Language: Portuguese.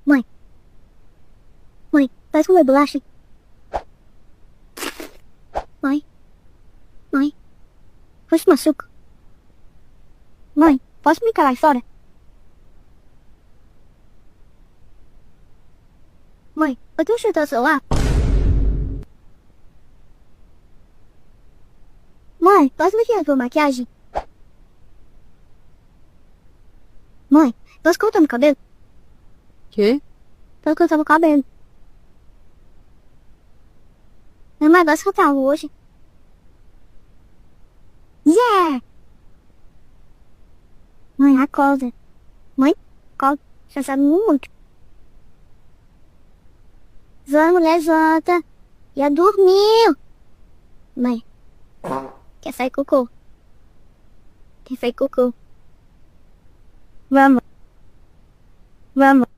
Mãe. Mãe, faz comer bolacha. Mãe. Mãe. Puxa uma açúcar. Mãe, posso brincar lá fora? Mãe, eu tenho chutado o celular. Mãe, posso mexer na tua maquiagem? Mãe, posso cortar meu cabelo? Quê? Posso cortar meu cabelo? Mãe, posso cortar hoje? Yeah! Mãe, acorda. Mãe, acorda. Já sabe muito. Vamos, levanta. Já dormiu. Mãe, quer sair cocô? Quer sair cocô? Vamos. Vamos.